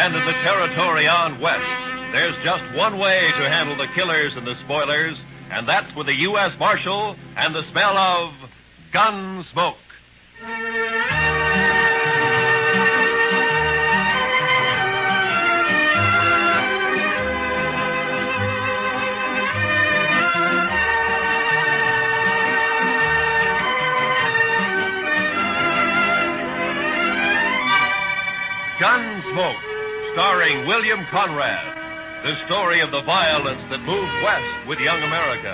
and in the territory on west, there's just one way to handle the killers and the spoilers, and that's with a U.S. Marshal and the smell of Gunsmoke. Gunsmoke, starring William Conrad. The story of the violence that moved west with young America.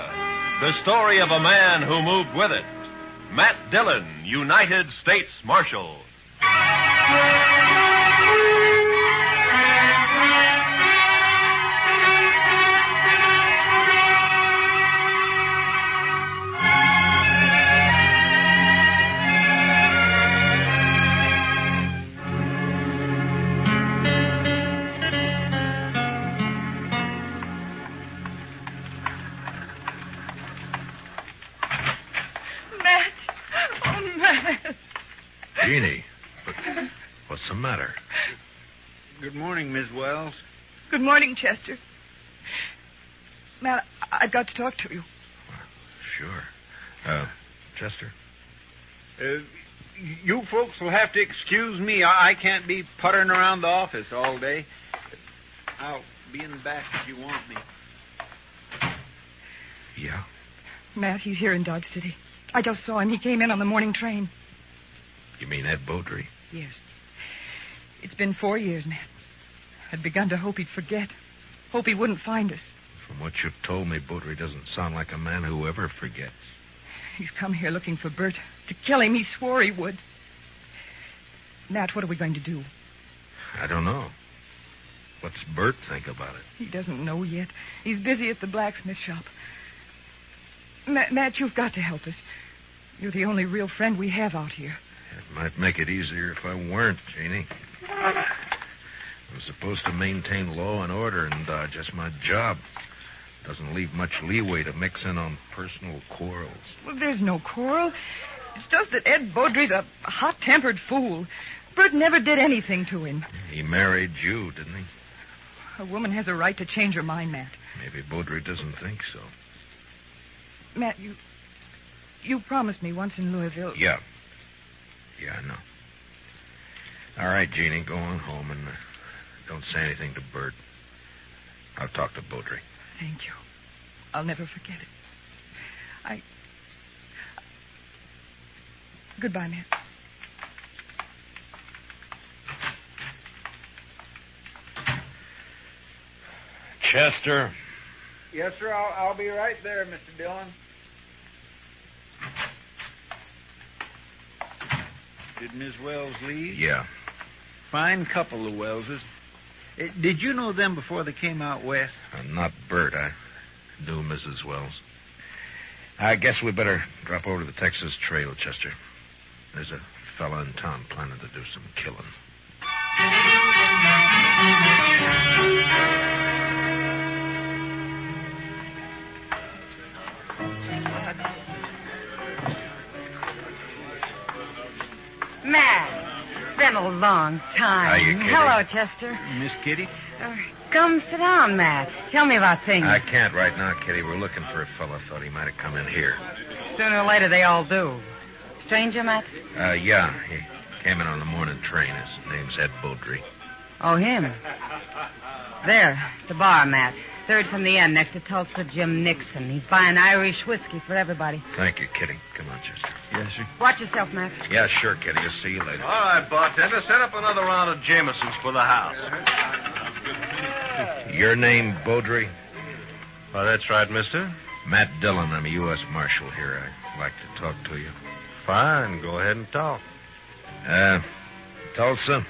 The story of a man who moved with it. Matt Dillon, United States Marshal. Jeannie, what's the matter? Good morning, Miss Wells. Good morning, Chester. Matt, I've got to talk to you. Sure. Chester? You folks will have to excuse me. I can't be puttering around the office all day. I'll be in the back if you want me. Yeah? Matt, he's here in Dodge City. I just saw him. He came in on the morning train. You mean Ed Beaudry? Yes. It's been 4 years, Matt. I'd begun to hope he'd forget. Hope he wouldn't find us. From what you've told me, Beaudry doesn't sound like a man who ever forgets. He's come here looking for Bert. To kill him, he swore he would. Matt, what are we going to do? I don't know. What's Bert think about it? He doesn't know yet. He's busy at the blacksmith shop. Matt, you've got to help us. You're the only real friend we have out here. It might make it easier if I weren't, Jeannie. I'm supposed to maintain law and order in Dodge. That's my job. Doesn't leave much leeway to mix in on personal quarrels. Well, there's no quarrel. It's just that Ed Beaudry's a hot-tempered fool. Bert never did anything to him. He married you, didn't he? A woman has a right to change her mind, Matt. Maybe Beaudry doesn't think so. Matt, you promised me once in Louisville. Yeah. Yeah, I know. All right, Jeannie, go on home and don't say anything to Bert. I'll talk to Beaudry. Thank you. I'll never forget it. Goodbye, Matt. Chester. Yes, sir. I'll be right there, Mr. Dillon. Did Miss Wells leave? Yeah. Fine couple, the Wellses. Did you know them before they came out west? Not Bert. I knew Mrs. Wells. I guess we better drop over to the Texas Trail, Chester. There's a fella in town planning to do some killing. Matt, it's been a long time. Hiya, Kitty. Hello, Chester. Miss Kitty? Come sit down, Matt. Tell me about things. I can't right now, Kitty. We're looking for a fella. Thought he might have come in here. Sooner or later, they all do. Stranger, Matt? Yeah. He came in on the morning train. His name's Ed Beaudry. Oh, him. There, the bar, Matt. Third from the end, next to Tulsa Jim Nixon. He's buying Irish whiskey for everybody. Thank you, Kitty. Come on, Chester. Yes, sir. Watch yourself, Matt. Yeah, sure, Kitty. I'll see you later. All right, bartender, set up another round of Jamesons for the house. Your name, Beaudry? Oh, that's right, mister. Matt Dillon. I'm a U.S. Marshal here. I'd like to talk to you. Fine, go ahead and talk. Tulsa,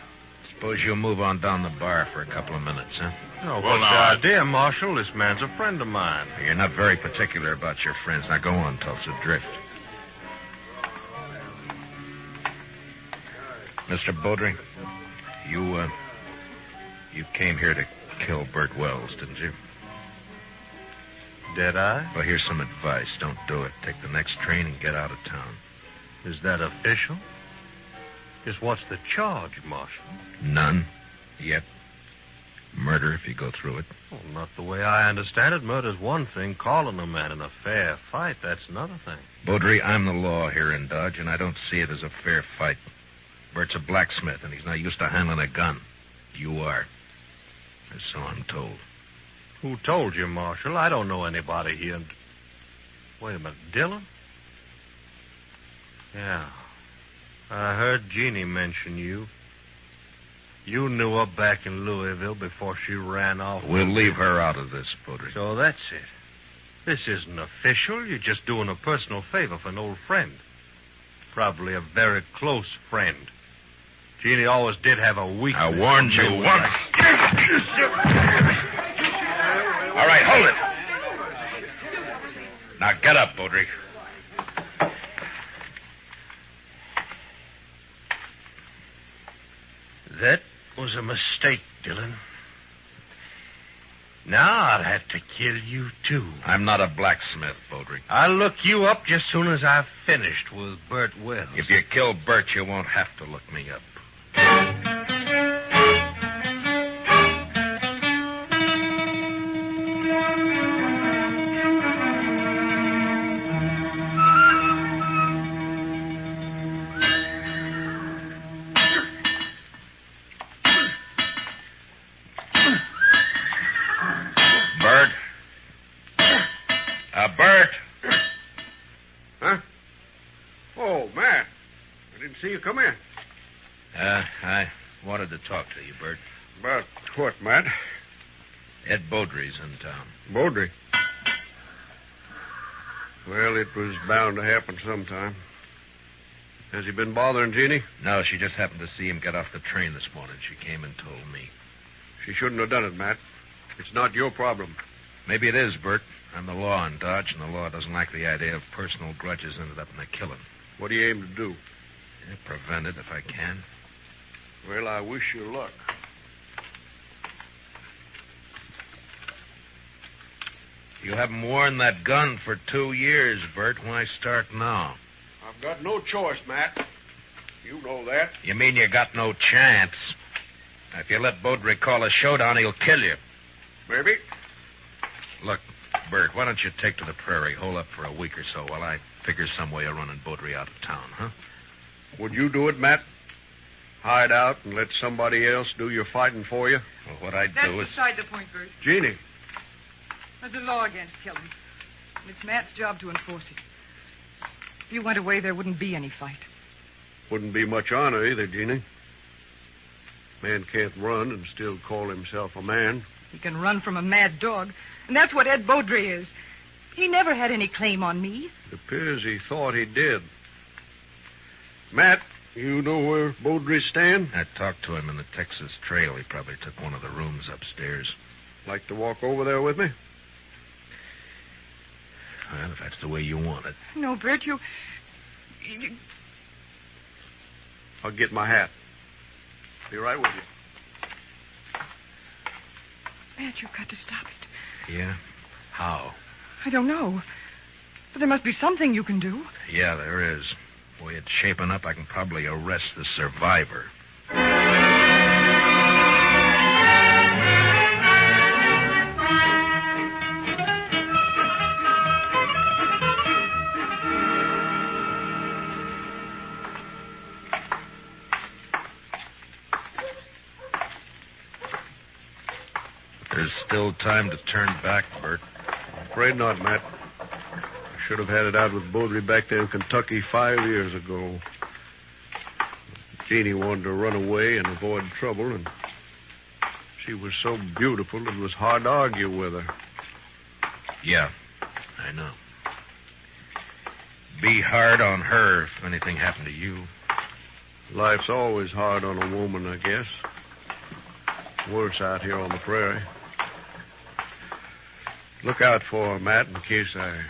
suppose you'll move on down the bar for a couple of minutes, huh? Oh, what's the idea, Marshal? This man's a friend of mine. You're not very particular about your friends. Now go on, Tulsa. Drift. Mr. Beaudry, you came here to kill Bert Wells, didn't you? Did I? Well, here's some advice. Don't do it. Take the next train and get out of town. Is that official? Just what's the charge, Marshal? None. Yet. Murder if you go through it. Well, not the way I understand it. Murder's one thing. Calling a man in a fair fight, that's another thing. Baudry, I'm the law here in Dodge, and I don't see it as a fair fight. Bert's a blacksmith, and he's not used to handling a gun. You are. Or so I'm told. Who told you, Marshal? I don't know anybody here. Wait a minute. Dillon? Yeah. I heard Jeannie mention you. You knew her back in Louisville before she ran off. We'll leave her out of this, Baudry. So that's it. This isn't official. You're just doing a personal favor for an old friend. Probably a very close friend. Jeannie always did have a weakness. I warned you once. All right, hold it. Now get up, Baudry. That was a mistake, Dillon. Now I'll have to kill you, too. I'm not a blacksmith, Baudry. I'll look you up just soon as I've finished with Bert Wells. If you kill Bert, you won't have to look me up. Bert. Huh? Oh, Matt. I didn't see you come in. I wanted to talk to you, Bert. About what, Matt? Ed Baudry's in town. Baudry? Well, it was bound to happen sometime. Has he been bothering Jeannie? No, she just happened to see him get off the train this morning. She came and told me. She shouldn't have done it, Matt. It's not your problem. Maybe it is, Bert. I'm the law in Dodge, and the law doesn't like the idea of personal grudges ended up in a killing. What do you aim to do? Prevent it if I can. Well, I wish you luck. You haven't worn that gun for 2 years, Bert. Why start now? I've got no choice, Matt. You know that. You mean you got no chance? If you let Baudry call a showdown, he'll kill you. Maybe. Look, Bert, why don't you take to the prairie, hole up for a week or so while I figure some way of running Baudry out of town, huh? Would you do it, Matt? Hide out and let somebody else do your fighting for you? Well, what I'd That's do is... beside the point, Bert. Jeannie. There's a law against killing. And it's Matt's job to enforce it. If you went away, there wouldn't be any fight. Wouldn't be much honor either, Jeannie. Man can't run and still call himself a man. He can run from a mad dog. And that's what Ed Baudry is. He never had any claim on me. It appears he thought he did. Matt, you know where Baudry stand? I talked to him in the Texas Trail. He probably took one of the rooms upstairs. Like to walk over there with me? Well, if that's the way you want it. No, Bert, you... I'll get my hat. Be right with you. Matt, you've got to stop it. Yeah? How? I don't know. But there must be something you can do. Yeah, there is. The way it's shaping up, I can probably arrest the survivor. There's still time to turn back, Bert. Afraid not, Matt. I should have had it out with Baudry back there in Kentucky 5 years ago. Jeannie wanted to run away and avoid trouble, and she was so beautiful it was hard to argue with her. Yeah, I know. Be hard on her if anything happened to you. Life's always hard on a woman, I guess. Worse out here on the prairie. Look out for her, Matt, in case I...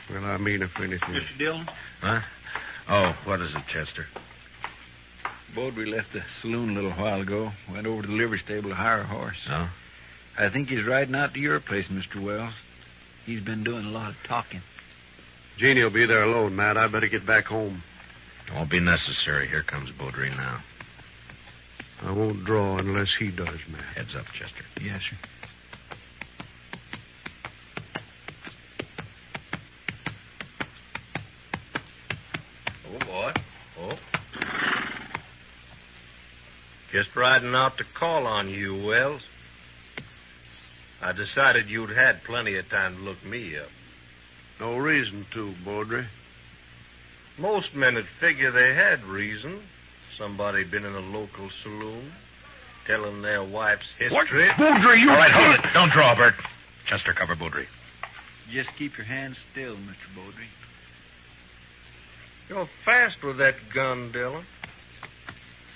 Well, I mean if anything... Mr. Dillon? Huh? Oh, what is it, Chester? Baudry left the saloon a little while ago. Went over to the livery stable to hire a horse. Oh? I think he's riding out to your place, Mr. Wells. He's been doing a lot of talking. Jeannie will be there alone, Matt. I better get back home. It won't be necessary. Here comes Baudry now. I won't draw unless he does, Matt. Heads up, Chester. Yes, sir. Oh, boy. Oh. Just riding out to call on you, Wells. I decided you'd had plenty of time to look me up. No reason to, Baudry. Most men would figure they had reason. Somebody been in a local saloon, telling their wife's history. What? Baudry, you... All right, hold it. Don't draw, Bert. Chester, cover Baudry. Just keep your hands still, Mr. Baudry. You're fast with that gun, Dillon.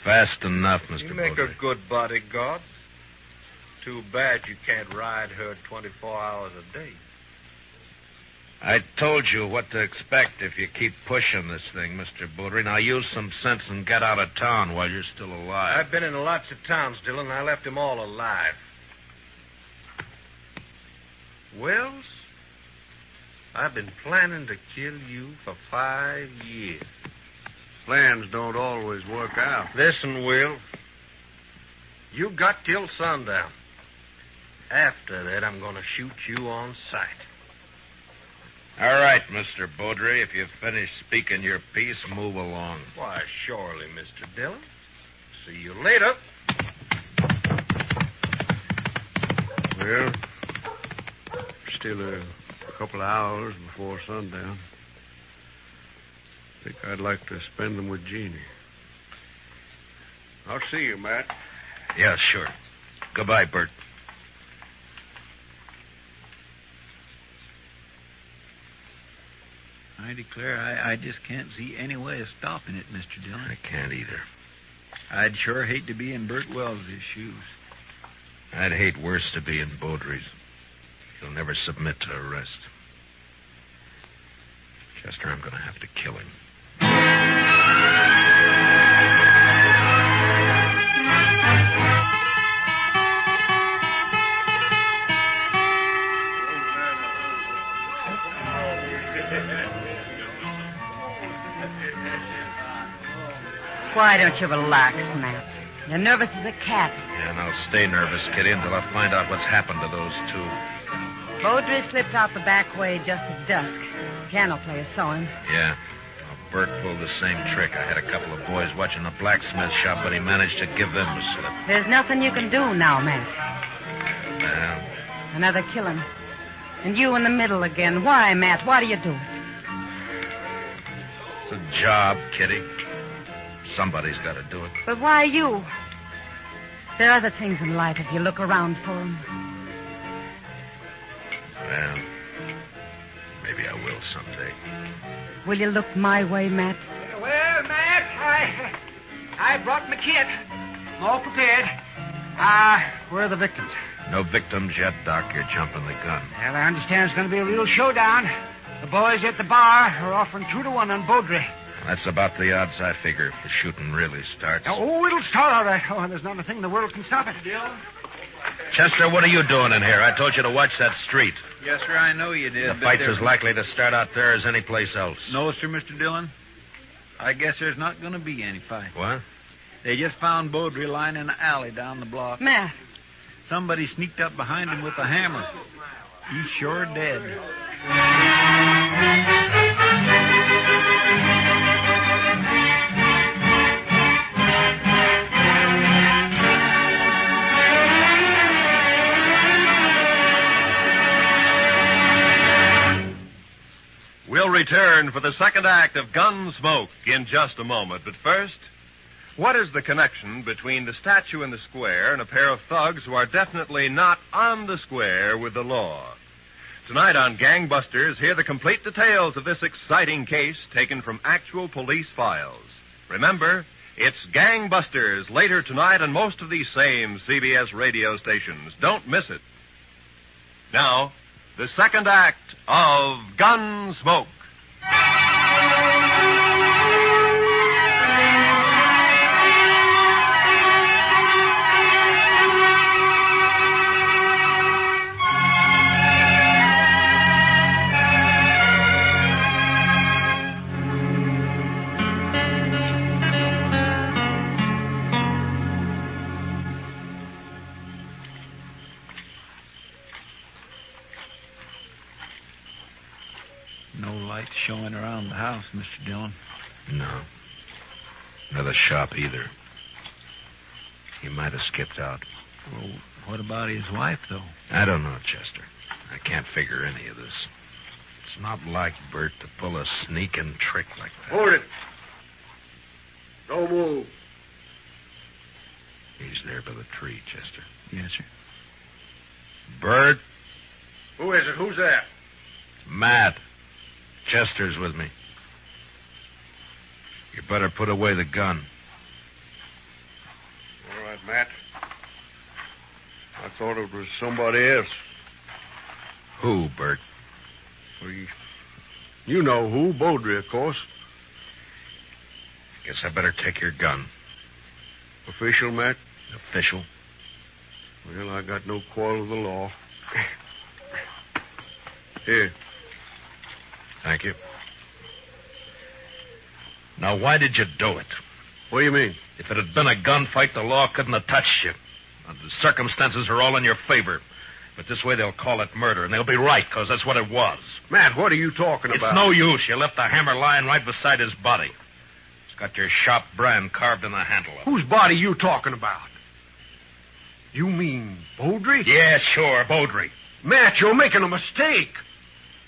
Fast enough, Mr. You make Baudry. a good bodyguard. Too bad you can't ride her 24 hours a day. I told you what to expect if you keep pushing this thing, Mr. Baudry. Now use some sense and get out of town while you're still alive. I've been in lots of towns, Dillon. I left them all alive. Wells, I've been planning to kill you for 5 years. Plans don't always work out. Listen, Will. You got till sundown. After that, I'm going to shoot you on sight. All right, Mr. Baudry. If you've finished speaking your piece, move along. Why, surely, Mr. Dillon. See you later. Well, still a couple of hours before sundown. I think I'd like to spend them with Jeannie. I'll see you, Matt. Yeah, sure. Goodbye, Bert. I declare I just can't see any way of stopping it, Mr. Dillon. I can't either. I'd sure hate to be in Bert Wells' shoes. I'd hate worse to be in Baudry's. He'll never submit to arrest. Chester, I'm going to have to kill him. Why don't you relax, Matt? You're nervous as a cat. Yeah, and I'll stay nervous, Kitty, until I find out what's happened to those two. Baudry slipped out the back way just at dusk. Piano player saw him. Yeah. Well, Bert pulled the same trick. I had a couple of boys watching the blacksmith shop, but he managed to give them the slip. There's nothing you can do now, Matt. Well, Another killing. And you in the middle again. Why, Matt? Why do you do it? it's a job, Kitty. Somebody's got to do it. But why you? There are other things in life if you look around for them. Well, maybe I will someday. Will you look my way, Matt? Well, Matt, I brought my kit. I'm all prepared. Where are the victims? No victims yet, Doc. You're jumping the gun. Well, I understand it's going to be a real showdown. The boys at the bar are offering 2-1 on Baudry. That's about the odds I figure if the shooting really starts. Oh, it'll start all right. Oh, there's not a thing in the world can stop it. Chester, what are you doing in here? I told you to watch that street. Yes, sir, I know you did. The but fight's there- as likely to start out there as any place else. No, sir, Mr. Dillon. I guess there's not going to be any fight. What? They just found Baudry lying in an alley down the block. Matt. Somebody sneaked up behind him with a hammer. He's sure dead. We'll return for the second act of Gunsmoke in just a moment. But first, what is the connection between the statue in the square and a pair of thugs who are definitely not on the square with the law? Tonight on Gangbusters, hear the complete details of this exciting case taken from actual police files. Remember, it's Gangbusters later tonight on most of these same CBS radio stations. Don't miss it. Now, the second act of Gunsmoke. light showing around the house, Mr. Dillon. No. Nor the shop either. He might have skipped out. Well, what about his wife, though? I don't know, Chester. I can't figure any of this. It's not like Bert to pull a sneaking trick like that. Hold it. Don't move. He's there by the tree, Chester. Yes, sir. Bert? Who is it? Who's that? Matt. Chester's with me. You better put away the gun. All right, Matt. I thought it was somebody else. Who, Bert? Well, you know who. Beaudry, of course. Guess I better take your gun. Official, Matt? Official? Well, I got no quarrel with the law. Here. Thank you. Now, why did you do it? What do you mean? If it had been a gunfight, the law couldn't have touched you. The circumstances are all in your favor. But this way they'll call it murder, and they'll be right, because that's what it was. Matt, what are you talking about? It's no use. You left the hammer lying right beside his body. It's got your shop brand carved in the handle of it. Whose body you talking about? You mean Beaudry? Yeah, sure, Beaudry. Matt, you're making a mistake.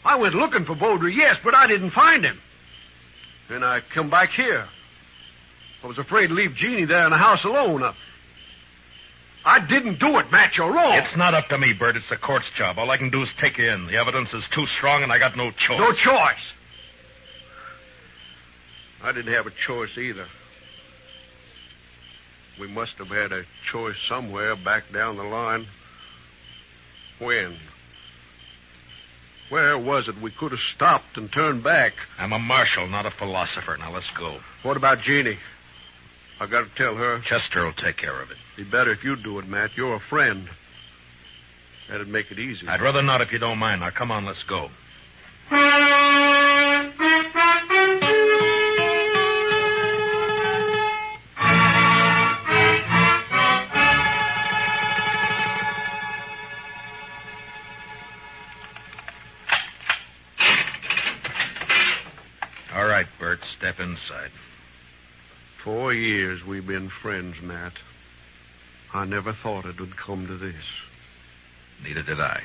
I went looking for Beaudry, yes, but I didn't find him. Then I come back here. I was afraid to leave Jeannie there in the house alone. I didn't do it, Matt. You're wrong. It's not up to me, Bert. It's the court's job. All I can do is take you in. The evidence is too strong, and I got no choice. No choice. I didn't have a choice either. We must have had a choice somewhere back down the line. When? Where was it we could have stopped and turned back? I'm a marshal, not a philosopher. Now, let's go. What about Jeannie? I got to tell her. Chester will take care of it. Be better if you do it, Matt. You're a friend. That'd make it easy. I'd rather not if you don't mind. Now, come on, let's go. All right, Bert, step inside. 4 years we've been friends, Matt. I never thought it would come to this. Neither did I.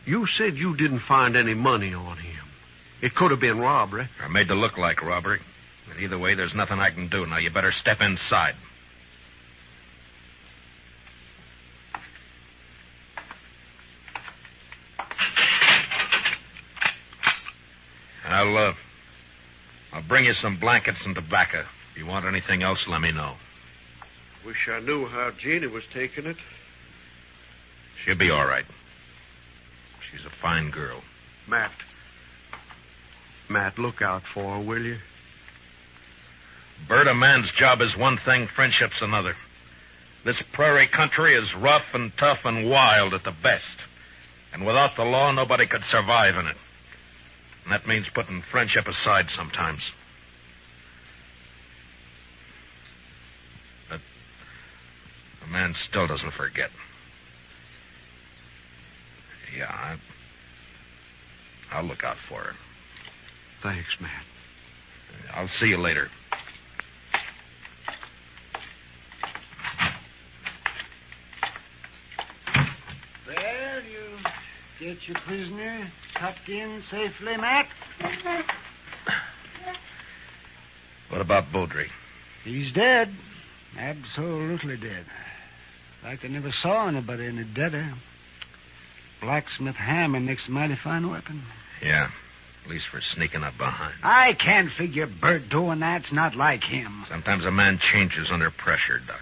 You said you didn't find any money on him. It could have been robbery. Or made to look like robbery. But either way, there's nothing I can do. Now, you better step inside. I'll bring you some blankets and tobacco. If you want anything else, let me know. Wish I knew how Jeannie was taking it. She'll be all right. She's a fine girl. Matt, look out for her, will you? Bert, a man's job is one thing, friendship's another. This prairie country is rough and tough and wild at the best. And without the law, nobody could survive in it. And that means putting friendship aside sometimes. But a man still doesn't forget. Yeah, I'll look out for her. Thanks, Matt. I'll see you later. Well, you get your prisoner tucked in safely, Matt? What about Beaudry? He's dead. Absolutely dead. Like I never saw anybody any deader. Blacksmith hammer makes a mighty fine weapon. Yeah, at least for sneaking up behind. I can't figure Bert doing that's not like him. Sometimes a man changes under pressure, Doc.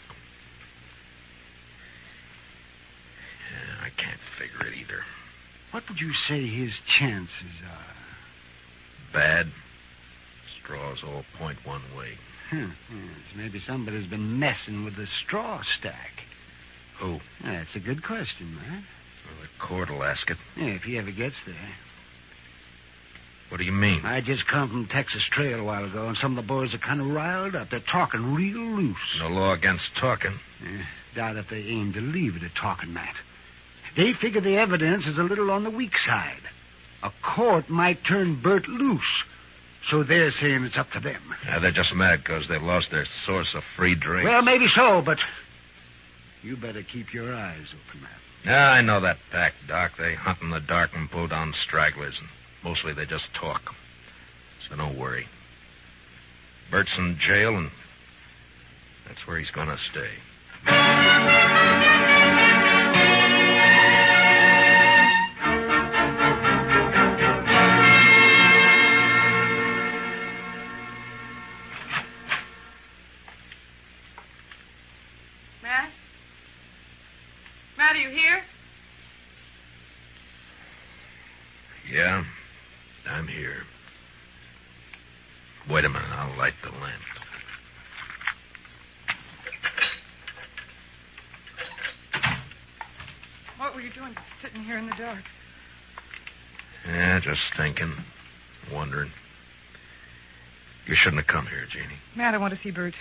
Yeah, I can't figure it either. What would you say his chances are? Bad. Straws all point one way. Yes, maybe somebody's been messing with the straw stack. Who? That's a good question, man. Well, the court will ask it. Yeah, if he ever gets there. What do you mean? I just come from Texas Trail a while ago, and some of the boys are kind of riled up. They're talking real loose. No law against talking. Doubt if they aim to leave it at talking, Matt. They figure the evidence is a little on the weak side. a court might turn Bert loose. So they're saying it's up to them. Yeah, they're just mad because they've lost their source of free drink. Well, maybe so, but you better keep your eyes open, Matt. Yeah, I know that pack, Doc. They hunt in the dark and pull down stragglers, and mostly they just talk. So don't worry. Bert's in jail, and that's where he's going to stay. Matt? Matt, are you here? Yeah, I'm here. Wait a minute, I'll light the lamp. What were you doing sitting here in the dark? Yeah, just thinking, wondering. You shouldn't have come here, Jeannie. Matt, I want to see Bert.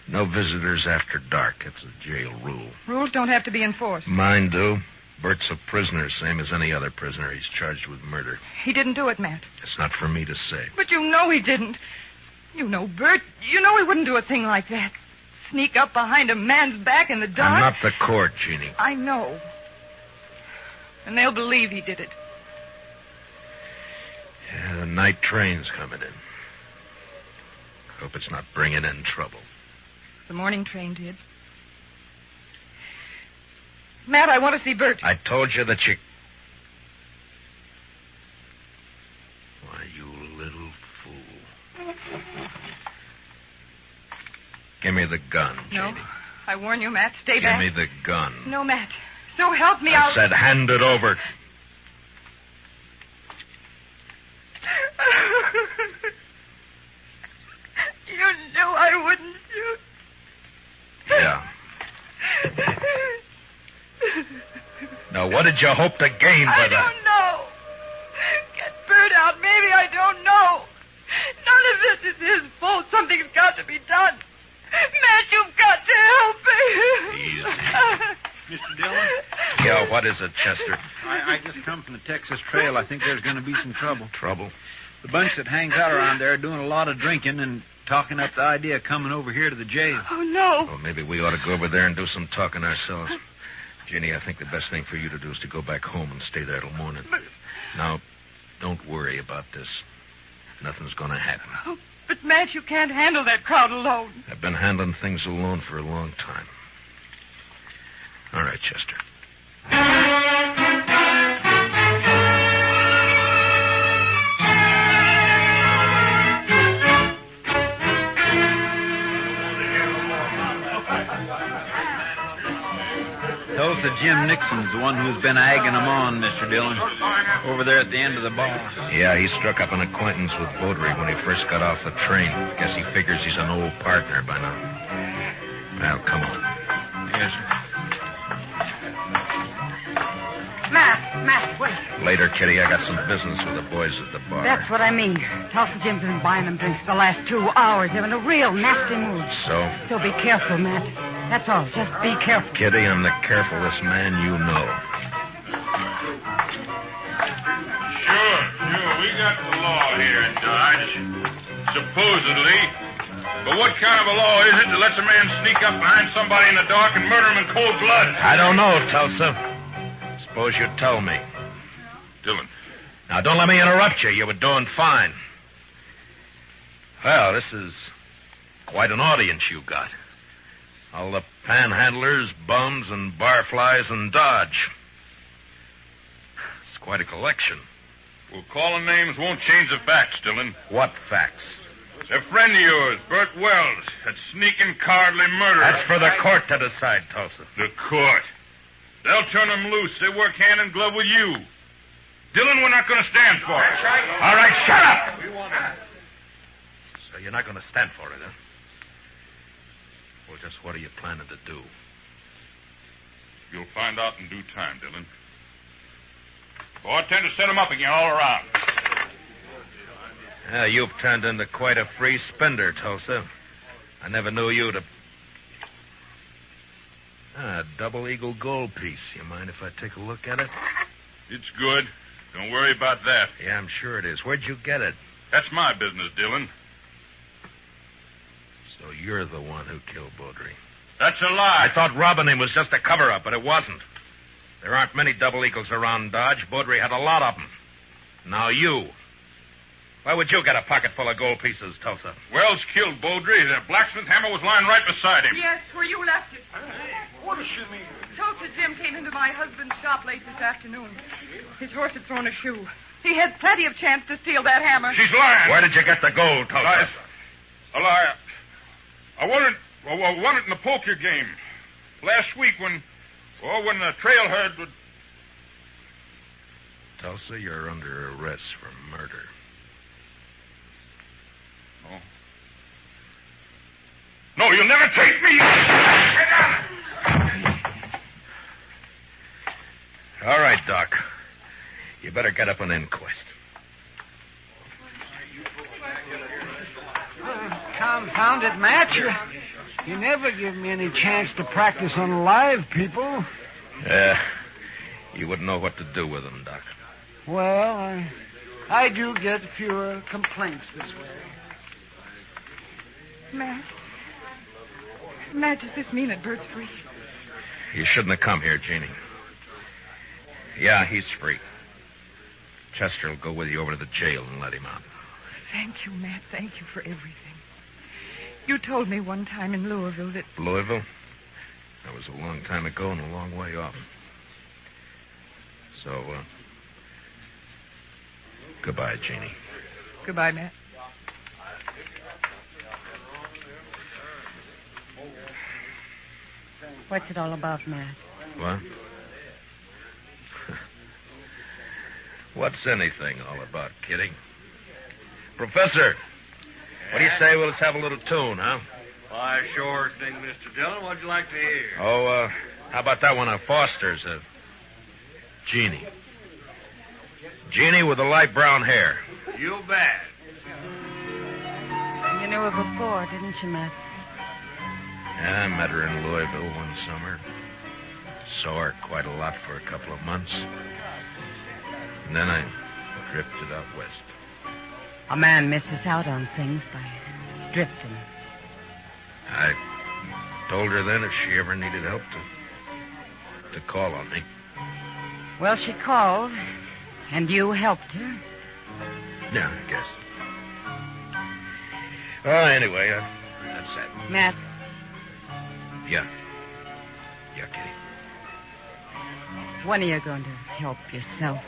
No visitors after dark. It's a jail rule. Rules don't have to be enforced. Mine do. Bert's a prisoner, same as any other prisoner. He's charged with murder. He didn't do it, Matt. It's not for me to say. But you know he didn't. You know Bert. You know he wouldn't do a thing like that. Sneak up behind a man's back in the dark. I'm not the court, Jeannie. I know. And they'll believe he did it. Yeah, the night train's coming in. Hope it's not bringing in trouble. The morning train did. Matt, I want to see Bert. I told you that you... Why, you little fool. Give me the gun, No. Jeannie. I warn you, Matt. Stay Give back. me the gun. No, Matt. So help me, I said hand it over. You knew I wouldn't shoot. Yeah. Now, what did you hope to gain by I that? don't know. Get Bert out. Maybe I don't know. None of this is his fault. Something's got to be done. Matt, you've got to help me. Easy. Mr. Dillon? Yeah, what is it, Chester? I just come from the Texas Trail. I think there's going to be some trouble. Trouble? The bunch that hangs out around there are doing a lot of drinking and talking up the idea of coming over here to the jail. Oh, no. Well, maybe we ought to go over there and do some talking ourselves. Jeannie, I think the best thing for you to do is to go back home and stay there till morning. Now, don't worry about this. Nothing's going to happen. Oh, but, Matt, you can't handle that crowd alone. I've been handling things alone for a long time. All right, Chester. Tulsa Jim Nixon's the one who's been egging them on, Mr. Dillon, over there at the end of the bar. Yeah, he struck up an acquaintance with Beaudry when he first got off the train. Guess he figures he's an old partner by now. Well, come on. Yes, sir. Matt, wait. Later, Kitty, I got some business with the boys at the bar. That's what I mean. Tulsa Jim's been buying them drinks for the last 2 hours. They're in a real nasty mood. So? So be careful, Matt. That's all. Just be careful. Kitty, I'm the carefulest man you know. Sure. We got the law here in Dodge. Supposedly. But what kind of a law is it that lets a man sneak up behind somebody in the dark and murder him in cold blood? I don't know, Tulsa. Suppose you tell me. Dillon. Now, don't let me interrupt you. You were doing fine. Well, this is quite an audience you got. All the panhandlers, bums, and barflies in Dodge. It's quite a collection. Well, calling names won't change the facts, Dillon. What facts? A friend of yours, Bert Wells, that sneaking, cowardly murderer. That's for the court to decide, Tulsa. The court. They'll turn him loose. They work hand in glove with you. Dillon, we're not going to stand for it. All right, shut up! So you're not going to stand for it, huh? Well, just what are you planning to do? You'll find out in due time, Dillon. Boy, I tend to set him up again all around. Yeah, you've turned into quite a free spender, Tulsa. I never knew you to... A double eagle gold piece. You mind if I take a look at it? It's good. Don't worry about that. Yeah, I'm sure it is. Where'd you get it? That's my business, Dillon. So you're the one who killed Baudry. That's a lie. I thought robbing him was just a cover-up, but it wasn't. There aren't many double eagles around Dodge. Baudry had a lot of them. Now you. Why would you get a pocket full of gold pieces, Tulsa? Wells killed Baudry. The blacksmith hammer was lying right beside him. Yes, where you left it. What does she mean? Tulsa Jim came into my husband's shop late this afternoon. His horse had thrown a shoe. He had plenty of chance to steal that hammer. She's lying. Where did you get the gold, Tulsa? A lie. I won it in the poker game. Last week when the trail herd would... Tulsa, you're under arrest for murder. Oh. No, you'll never take me. Get down. All right, Doc. You better get up an inquest. Confound it, Matt. You never give me any chance to practice on live people. Yeah. You wouldn't know what to do with them, Doc. Well, I do get fewer complaints this way. Matt, does this mean that Bert's free? You shouldn't have come here, Jeannie. Yeah, he's free. Chester will go with you over to the jail and let him out. Thank you, Matt. Thank you for everything. You told me one time in Louisville that... Louisville? That was a long time ago and a long way off. So, goodbye, Jeannie. Goodbye, Matt. What's it all about, Matt? What? What's anything all about, Kitty? Professor, what do you say we'll just have a little tune, huh? Why, sure thing, Mr. Dillon. What'd you like to hear? Oh, how about that one of Foster's? Jeannie. Jeannie with the light brown hair. You bet. You knew her before, didn't you, Matt? Yeah, I met her in Louisville one summer. Saw her quite a lot for a couple of months. And then I drifted out west. A man misses out on things by drifting. I told her then if she ever needed help to call on me. Well, she called, and you helped her. Yeah, I guess. Well, anyway, that's that. Matt. Yeah. Yeah, Kitty. When are you going to help yourself?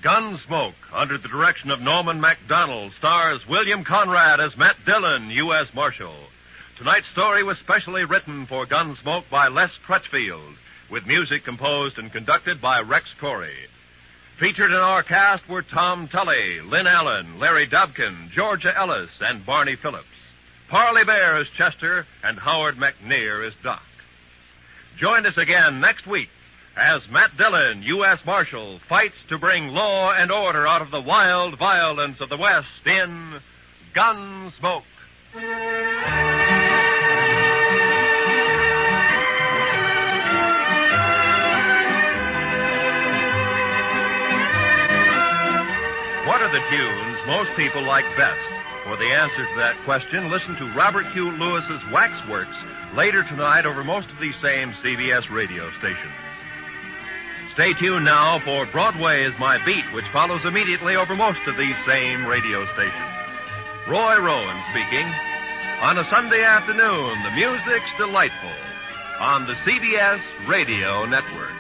Gunsmoke, under the direction of Norman MacDonald, stars William Conrad as Matt Dillon, U.S. Marshal. Tonight's story was specially written for Gunsmoke by Les Crutchfield, with music composed and conducted by Rex Corey. Featured in our cast were Tom Tully, Lynn Allen, Larry Dobkin, Georgia Ellis, and Barney Phillips. Parley Bear as Chester, and Howard McNear as Doc. Join us again next week as Matt Dillon, U.S. Marshal, fights to bring law and order out of the wild violence of the West in Gunsmoke. What are the tunes most people like best? For the answer to that question, listen to Robert Hugh Lewis's Waxworks later tonight over most of these same CBS radio stations. Stay tuned now for Broadway is My Beat, which follows immediately over most of these same radio stations. Roy Rowan speaking. On a Sunday afternoon, the music's delightful on the CBS Radio Network.